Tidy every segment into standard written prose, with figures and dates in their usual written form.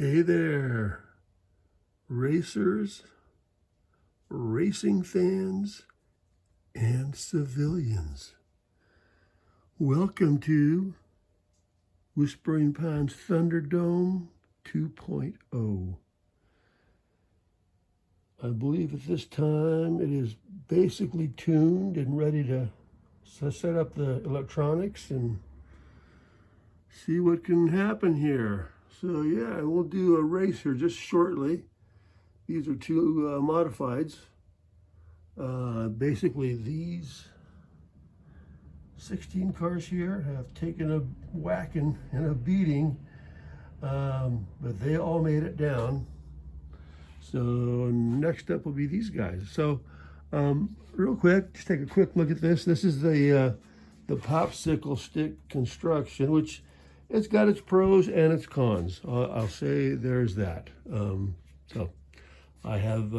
Hey there, racers, racing fans, and civilians. Welcome to Whispering Pines Thunderdome 2.0. I believe at this time it is basically tuned and ready to set up the electronics and see what can happen here. So yeah, we'll do a race here just shortly. These are two modifieds. Basically these 16 cars here have taken a whacking and a beating, but they all made it down. So next up will be these guys. So real quick, just take a quick look at this. This is the popsicle stick construction, which it's got its pros and its cons. I'll say there's that. So I have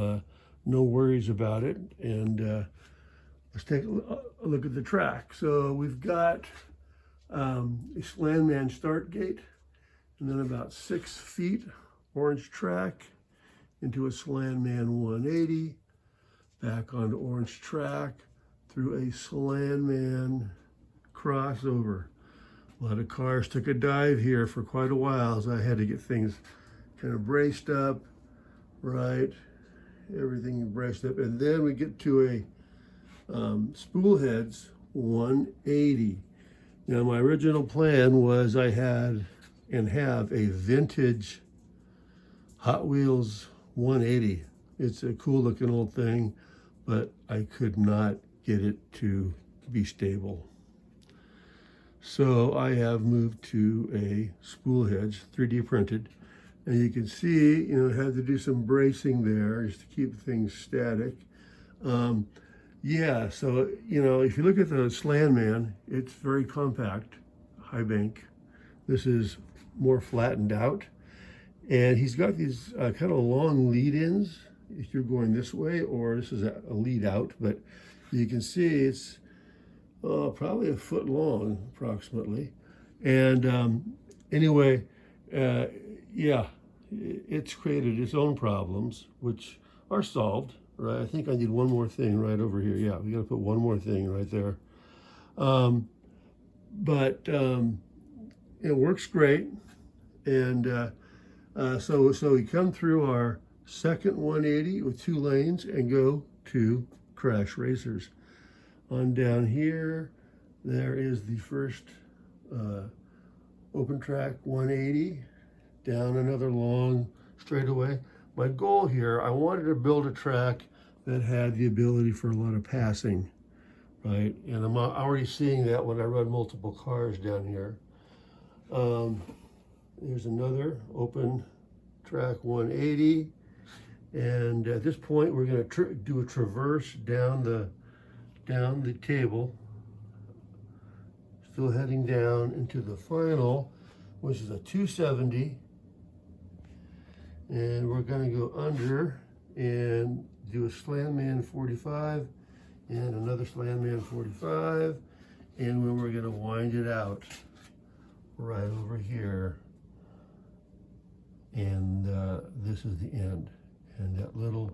no worries about it. And let's take a look at the track. So we've got a Slandman start gate, and then about 6 feet orange track into a Slandman 180, back onto orange track through a Slandman crossover. A lot of cars took a dive here for quite a while, so I had to get things kind of braced up, right? Everything braced up. And then we get to a Spoolheads 180. Now, my original plan was I had and have a vintage Hot Wheels 180. It's a cool looking old thing, but I could not get it to be stable. So I have moved to a Spoolheads 3D printed, and you can see, you know, I had to do some bracing there just to keep things static. Yeah, so, you know, if you look at the Slandman, it's very compact, high bank. This is more flattened out, and he's got these kind of long lead-ins if you're going this way, or this is a lead out, but you can see it's probably a foot long, approximately. And anyway, yeah, it's created its own problems, which are solved, right? I think I need one more thing right over here. Yeah, we got to put one more thing right there. But it works great. And so we come through our second 180 with 2 lanes and go to Crash Racers. On down here, there is the first open track 180, down another long straightaway. My goal here, I wanted to build a track that had the ability for a lot of passing, right? And I'm already seeing that when I run multiple cars down here. There's another open track 180. And at this point, we're going to do a traverse down the table, still heading down into the final, which is a 270, and we're going to go under and do a Slandman 45 and another Slandman 45, and then we're going to wind it out right over here, and this is the end. And that little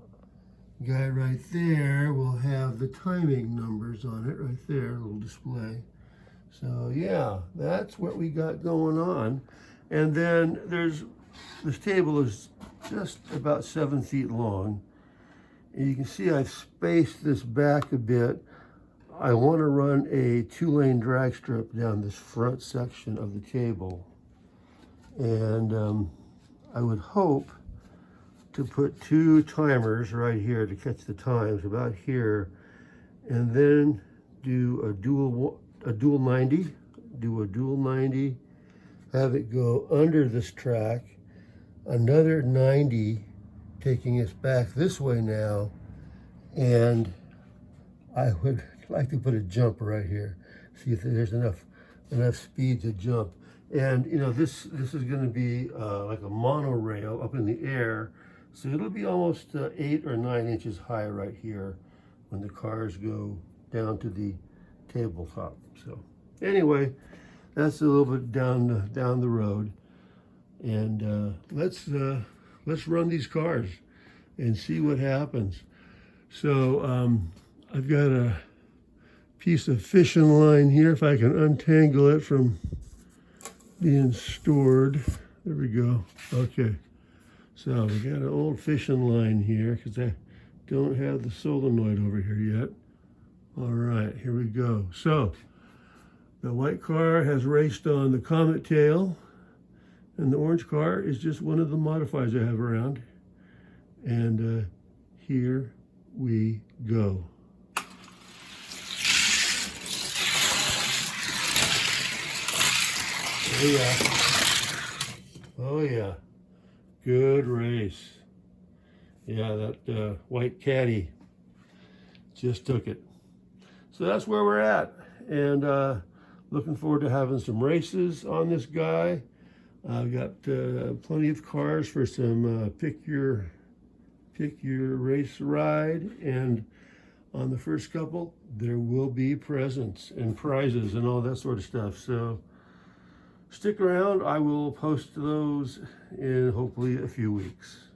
guy right there will have the timing numbers on it right there, a little display. So yeah, that's what we got going on. And then this table is just about 7 feet long. And you can see I've spaced this back a bit. I want to run a 2-lane drag strip down this front section of the table. And I would hope to put 2 timers right here to catch the times about here, and then do a dual 90, have it go under this track, another 90, taking us back this way now, and I would like to put a jump right here, see if there's enough speed to jump. And you know, this is going to be like a monorail up in the air. So it'll be almost 8 or 9 inches high right here when the cars go down to the tabletop. So anyway, that's a little bit down the road. and let's run these cars and see what happens. So I've got a piece of fishing line here, if I can untangle it from being stored. There we go. Okay, so we got an old fishing line here because I don't have the solenoid over here yet. All right, here we go. So the white car has raced on the Comet tail, and the orange car is just one of the modifiers I have around. And here we go. Oh yeah. Oh yeah. Good race. Yeah, that white caddy just took it. So that's where we're at. And looking forward to having some races on this guy. I've got plenty of cars for some pick your race ride, and on the first couple there will be presents and prizes and all that sort of stuff. So stick around. I will post those in hopefully a few weeks.